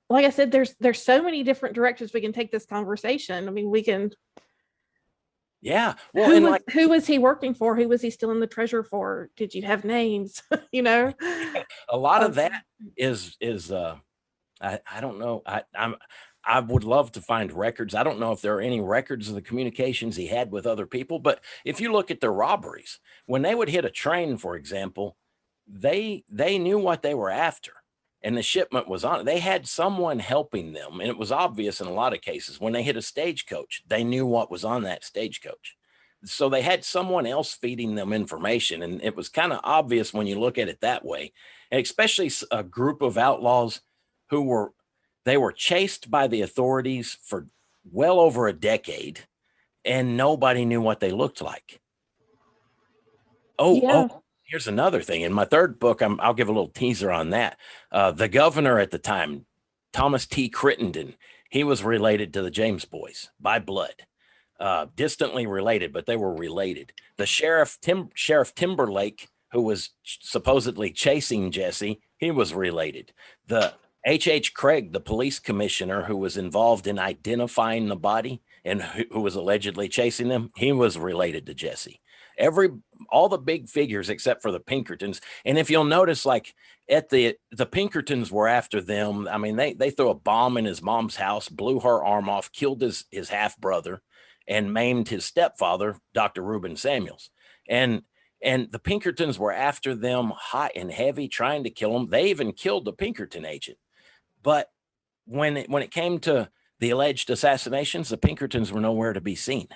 S2: like I said, there's so many different directions we can take this conversation. We can.
S4: Yeah. Well,
S2: who was he working for? Who was he stealing the treasure for? Did you have names?
S4: A lot of that is I don't know. I would love to find records. I don't know if there are any records of the communications he had with other people, but if you look at their robberies, when they would hit a train, for example, they knew what they were after, and the shipment was on it. They had someone helping them, and it was obvious in a lot of cases. When they hit a stagecoach, they knew what was on that stagecoach. So they had someone else feeding them information, and it was kind of obvious when you look at it that way, and especially a group of outlaws who were chased by the authorities for well over a decade, and nobody knew what they looked like. Here's another thing. In my third book, I'll give a little teaser on that. The governor at the time, Thomas T. Crittenden, he was related to the James boys by blood, distantly related, but they were related. The Sheriff Timberlake, who was supposedly chasing Jesse, he was related. The H.H. Craig, the police commissioner who was involved in identifying the body and who was allegedly chasing them, he was related to Jesse. All the big figures except for the Pinkertons. And if you'll notice, like at the Pinkertons were after them. They threw a bomb in his mom's house, blew her arm off, killed his half brother, and maimed his stepfather, Dr. Reuben Samuels. And the Pinkertons were after them hot and heavy, trying to kill them. They even killed the Pinkerton agent. But when it came to the alleged assassinations, the Pinkertons were nowhere to be seen.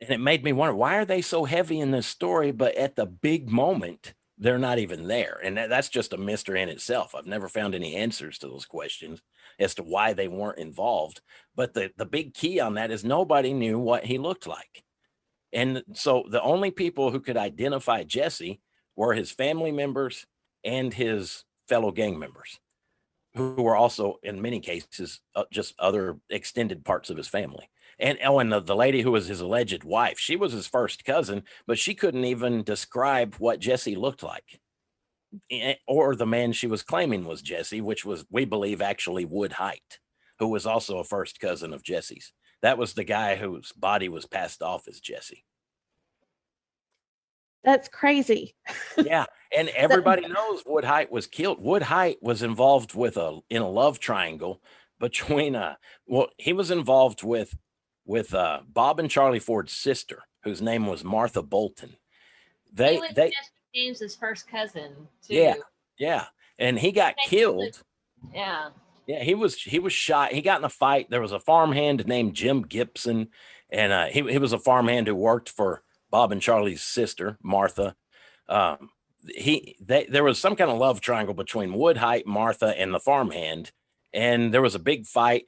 S4: And it made me wonder, why are they so heavy in this story, but at the big moment, they're not even there? And that's just a mystery in itself. I've never found any answers to those questions as to why they weren't involved. But the big key on that is nobody knew what he looked like. And so the only people who could identify Jesse were his family members and his fellow gang members, who were also, in many cases, just other extended parts of his family. And the lady who was his alleged wife, she was his first cousin, but she couldn't even describe what Jesse looked like, or the man she was claiming was Jesse, which was, we believe, actually Wood Height, who was also a first cousin of Jesse's. That was the guy whose body was passed off as Jesse.
S2: That's crazy.
S4: Yeah, and everybody knows Wood Height was killed. Wood Height was involved with in a love triangle between he was involved with Bob and Charlie Ford's sister, whose name was Martha Bolton.
S3: He was Jesse James's first cousin too.
S4: Yeah, and he got killed.
S3: Yeah.
S4: Yeah, he was shot. He got in a fight. There was a farmhand named Jim Gibson, and he was a farmhand who worked for Bob and Charlie's sister, Martha. There was some kind of love triangle between Wood Height, Martha, and the farmhand, and there was a big fight.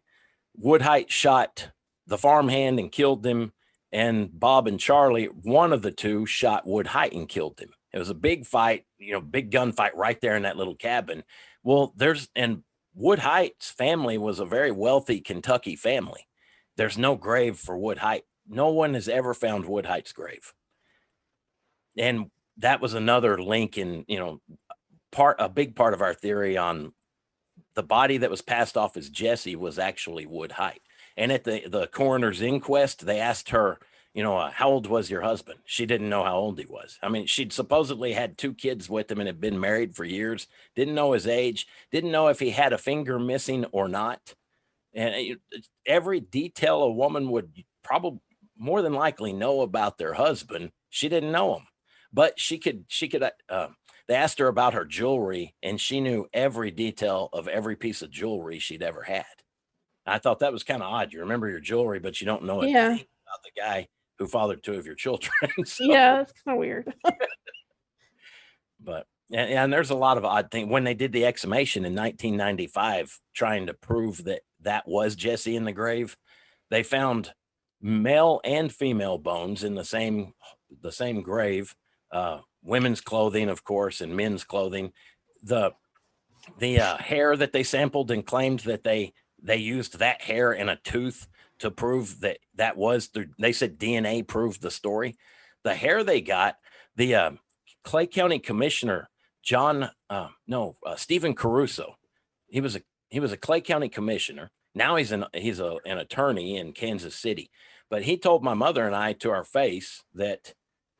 S4: Wood Height shot the farmhand and killed him, and Bob and Charlie, one of the two, shot Wood Height and killed him. It was a big fight, big gunfight right there in that little cabin. Well, Wood Height's family was a very wealthy Kentucky family. There's no grave for Wood Height. No one has ever found Wood Height's grave. And that was another link in, a big part of our theory on the body that was passed off as Jesse was actually Wood Height. And at the coroner's inquest, they asked her, how old was your husband? She didn't know how old he was. I mean, she'd supposedly had 2 kids with him and had been married for years, didn't know his age, didn't know if he had a finger missing or not. And every detail a woman would probably more than likely know about their husband, she didn't know him. But they asked her about her jewelry, and she knew every detail of every piece of jewelry she'd ever had. I thought that was kind of odd. You remember your jewelry, but you don't know a thing about the guy who fathered 2 of your children. So,
S2: yeah, that's kind of weird.
S4: But and there's a lot of odd things. When they did the exhumation in 1995, trying to prove that was Jesse in the grave, they found male and female bones in the same grave. Women's clothing, of course, and men's clothing. The hair that they sampled and claimed that they used that hair in a tooth to prove that was they said DNA proved the story. The hair they got, the Clay County Commissioner Stephen Caruso, he was a Clay County Commissioner. Now he's an attorney in Kansas City, but he told my mother and I to our face that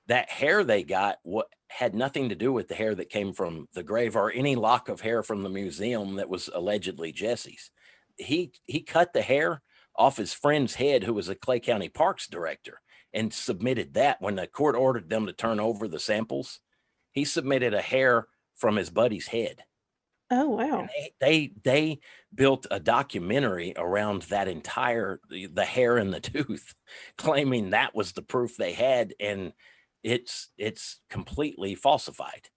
S4: hair they got had nothing to do with the hair that came from the grave or any lock of hair from the museum that was allegedly Jesse's. He cut the hair off his friend's head, who was a Clay County Parks director, and submitted that when the court ordered them to turn over the samples. He submitted a hair from his buddy's head.
S2: Oh, wow.
S4: They built a documentary around that entire, the hair and the tooth, claiming that was the proof they had. And it's completely falsified.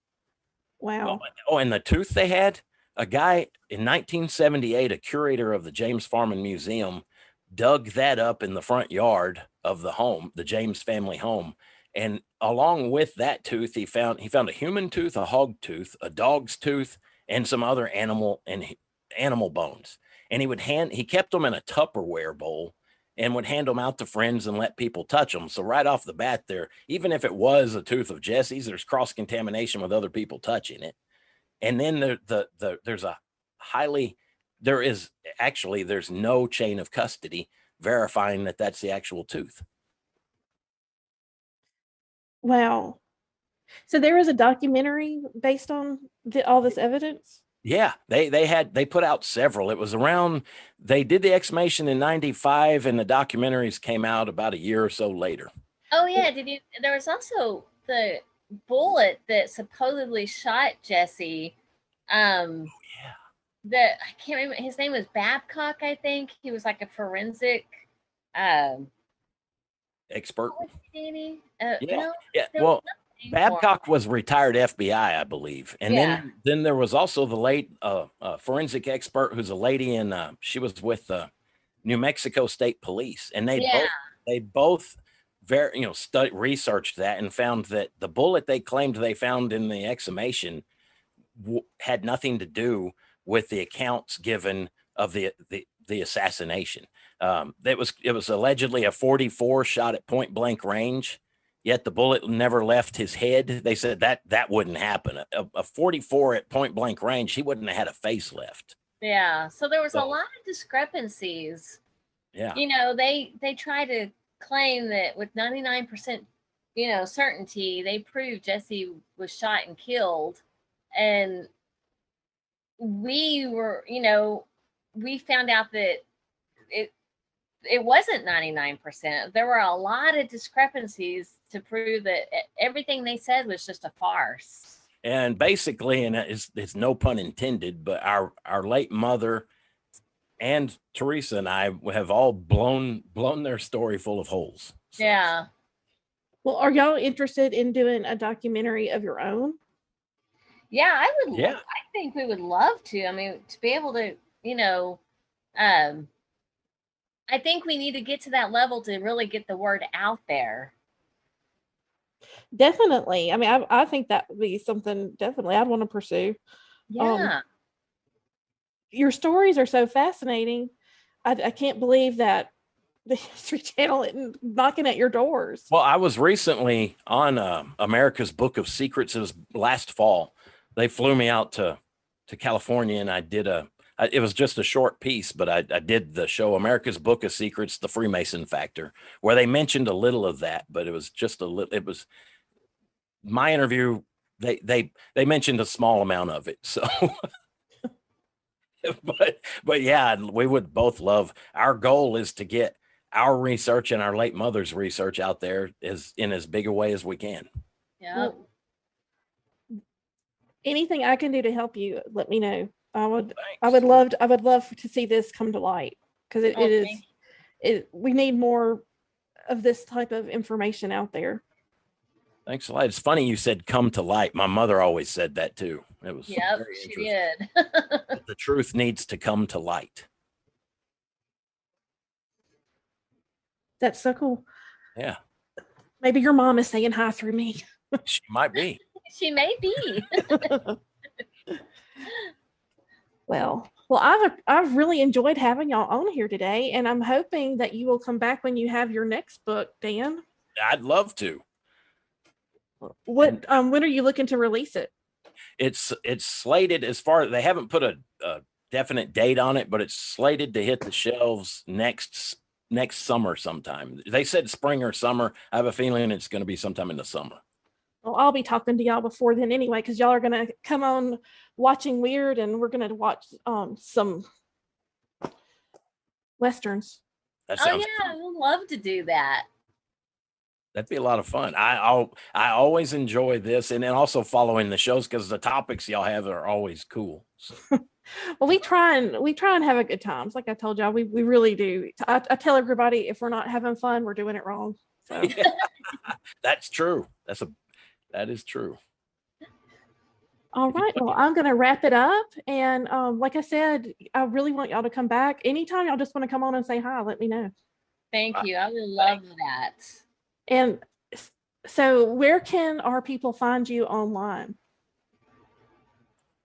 S2: Wow.
S4: Oh, and the tooth they had, a guy in 1978, a curator of the James Farman Museum, dug that up in the front yard of the home, the James family home. And along with that tooth, he found a human tooth, a hog tooth, a dog's tooth, and some other animal bones. And he kept them in a Tupperware bowl and would hand them out to friends and let people touch them. So right off the bat there, even if it was a tooth of Jesse's, there's cross-contamination with other people touching it. And then there's no chain of custody verifying that that's the actual tooth.
S2: Wow. So there was a documentary based on all this evidence?
S4: Yeah, they put out several. It was around, they did the exhumation in 95 and the documentaries came out about a year or so later.
S3: Oh yeah, there was also the bullet that supposedly shot Jesse. I can't remember, his name was Babcock, I think. He was like a forensic
S4: expert.
S3: No,
S4: well, Babcock was retired FBI, I believe. And then there was also the late forensic expert who's a lady she was with New Mexico State Police. And they both researched that and found that the bullet they claimed they found in the exhumation had nothing to do with the accounts given of the assassination. It was allegedly a .44 shot at point blank range. Yet the bullet never left his head. They said that wouldn't happen. A .44 at point blank range, he wouldn't have had a face left.
S3: Yeah. So there was a lot of discrepancies.
S4: Yeah.
S3: They try to claim that with 99% certainty. They proved Jesse was shot and killed. And we were, we found out that it wasn't 99%. There were a lot of discrepancies to prove that everything they said was just a farce.
S4: And basically, and it's no pun intended, but our late mother and Teresa and I have all blown their story full of holes.
S3: So. Yeah.
S2: Well, are y'all interested in doing a documentary of your own?
S3: Yeah, I would. Yeah. I think we would love to. I mean, to be able to, I think we need to get to that level to really get the word out there.
S2: Definitely. I mean, I think that would be something definitely I'd want to pursue.
S3: Yeah.
S2: Your stories are so fascinating. I can't believe that the History Channel isn't knocking at your doors.
S4: Well, I was recently on America's Book of Secrets. It was last fall. They flew me out to California, and I did it was just a short piece, but I did the show America's Book of Secrets, The Freemason Factor, where they mentioned a little of that, but it was just a little. It was my interview. They mentioned a small amount of it, so. but yeah, we would both love. Our goal is to get our research and our late mother's research out there in as big a way as we can.
S3: Yeah.
S2: Well, anything I can do to help you, let me know. I would love to see this come to light, because we need more of this type of information out there.
S4: Thanks a lot. It's funny you said "come to light." My mother always said that too. It was
S3: very she did.
S4: The truth needs to come to light.
S2: That's so cool.
S4: Yeah.
S2: Maybe your mom is saying hi through me.
S4: She might be.
S3: She may be.
S2: Well, I've really enjoyed having y'all on here today, and I'm hoping that you will come back when you have your next book, Dan.
S4: I'd love to.
S2: When are you looking to release it?
S4: It's slated, as far they haven't put a definite date on it, but it's slated to hit the shelves next summer sometime. They said spring or summer. I have a feeling it's going to be sometime in the summer.
S2: Well, I'll be talking to y'all before then anyway, because y'all are going to come on watching Wyrd, and we're going to watch some Westerns.
S3: Yeah, I would love to do that.
S4: That'd be a lot of fun. I always enjoy this, and then also following the shows, because the topics y'all have are always cool. So.
S2: Well, we try and have a good time. Like I told y'all, we really do. I tell everybody, if we're not having fun, we're doing it wrong. So.
S4: Yeah, that's true. That is true.
S2: All right. Well, I'm going to wrap it up. And like I said, I really want y'all to come back. Anytime y'all just want to come on and say hi, let me know.
S3: Thank you. I would love that.
S2: And so where can our people find you online?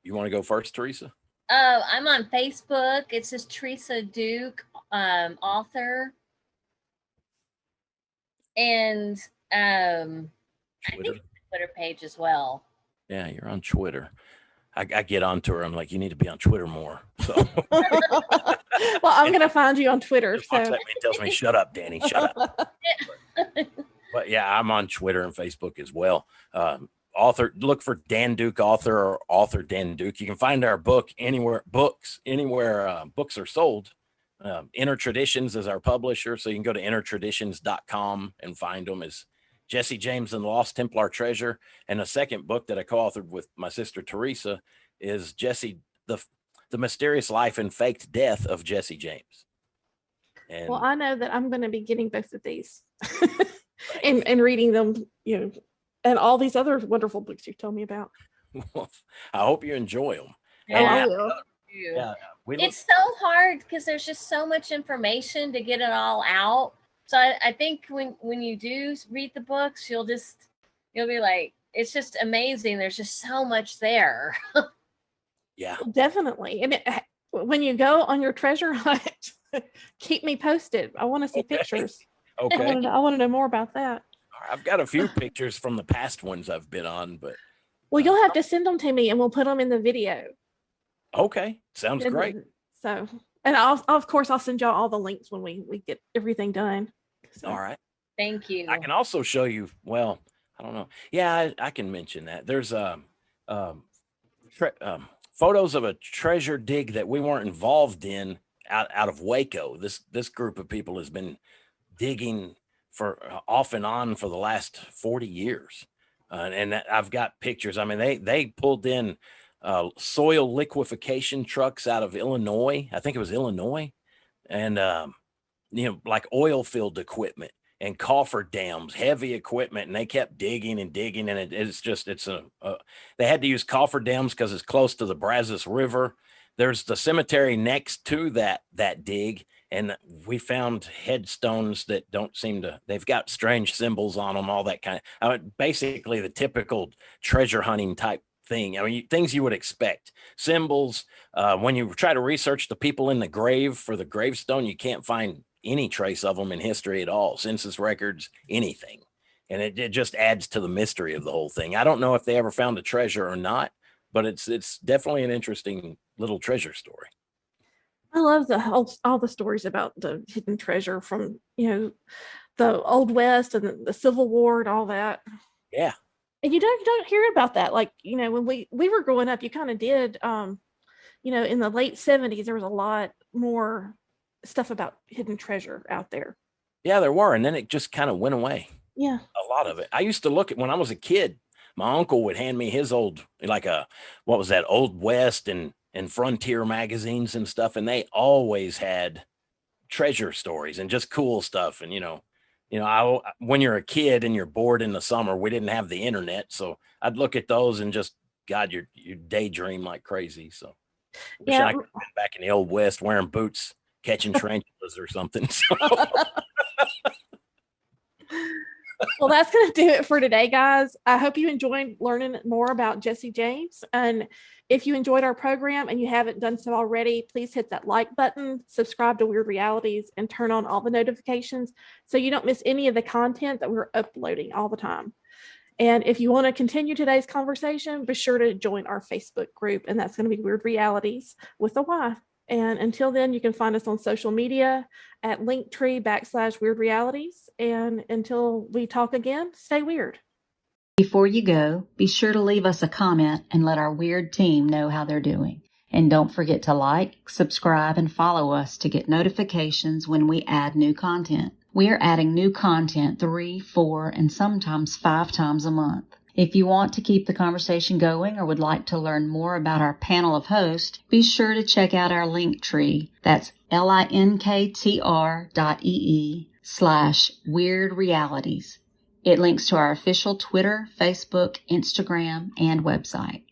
S4: You want to go first, Teresa?
S3: I'm on Facebook. It's just Teresa Duke, author. And I think it's a Twitter page as well.
S4: Yeah, you're on Twitter. I get onto her. I'm like, you need to be on Twitter more. So.
S2: Well, I'm going to find you on Twitter.
S4: She looks at me and tells me, shut up, Danny, shut up. But yeah, I'm on Twitter and Facebook as well. Author, look for Dan Duke author or author Dan Duke. You can find our book anywhere books are sold. Inner Traditions is our publisher, so you can go to innertraditions.com and find them as Jesse James and the Lost Templar Treasure. And the second book that I co-authored with my sister Teresa is Jesse, the Mysterious Life and Faked Death of Jesse James. And
S2: well, I know that I'm going to be getting both of these and reading them, and all these other wonderful books you told me about.
S4: Well, I hope you enjoy them.
S2: I will.
S3: Yeah, it's so hard because there's just so much information to get it all out. So I think when you do read the books, you'll be like, it's just amazing. There's just so much there.
S4: Yeah,
S2: definitely. And when you go on your treasure hunt, keep me posted. I want to see pictures.
S4: Okay.
S2: I want to know more about that.
S4: I've got a few pictures from the past ones I've been on, but.
S2: Well, you'll have to send them to me and we'll put them in the video.
S4: Okay. Sounds great.
S2: So, and of course, I'll send y'all all the links when we get everything done. So.
S4: All right.
S3: Thank you.
S4: I can also show you, well, I don't know. Yeah, I can mention that. There's photos of a treasure dig that we weren't involved in out of Waco. This group of people has been digging for off and on for the last 40 years. I've got pictures. I mean, they pulled in soil liquefaction trucks out of Illinois. I think it was Illinois, and like oil field equipment and cofferdams, heavy equipment, and they kept digging and digging, and they had to use cofferdams because it's close to the Brazos River. There's the cemetery next to that dig, and we found headstones that don't seem to, they've got strange symbols on them, all that kind of, basically the typical treasure hunting type thing. I mean, things you would expect. Symbols, when you try to research the people in the grave for the gravestone, you can't find any trace of them in history at all, census records, anything. And it just adds to the mystery of the whole thing. I don't know if they ever found a treasure or not, but it's definitely an interesting little treasure story.
S2: I love all the stories about the hidden treasure from, the Old West and the Civil War and all that.
S4: Yeah.
S2: And you don't hear about that. Like, when we were growing up, you kind of did, in the late 70s, there was a lot more stuff about hidden treasure out there.
S4: Yeah, there were. And then it just kind of went away.
S2: Yeah.
S4: A lot of it. I used to look at, when I was a kid, my uncle would hand me his old, what was that, Old West and Frontier magazines and stuff. And they always had treasure stories and just cool stuff. And, when you're a kid and you're bored in the summer, we didn't have the internet. So I'd look at those and just, God, you daydream like crazy. So wish I could have been back in the Old West wearing boots, catching tarantulas or something. So.
S2: Well, that's going to do it for today, guys. I hope you enjoyed learning more about Jesse James. And if you enjoyed our program and you haven't done so already, please hit that like button, subscribe to Wyrd Realities, and turn on all the notifications so you don't miss any of the content that we're uploading all the time. And if you want to continue today's conversation, be sure to join our Facebook group, and that's going to be Wyrd Realities with a Y. And until then, you can find us on social media at linktree/Wyrd Realities. And until we talk again, stay weird.
S1: Before you go, be sure to leave us a comment and let our Wyrd team know how they're doing. And don't forget to like, subscribe, and follow us to get notifications when we add new content. We are adding new content 3, 4, and sometimes 5 times a month. If you want to keep the conversation going or would like to learn more about our panel of hosts, be sure to check out our link tree. That's linktr.ee/Wyrd Realities. It links to our official Twitter, Facebook, Instagram, and website.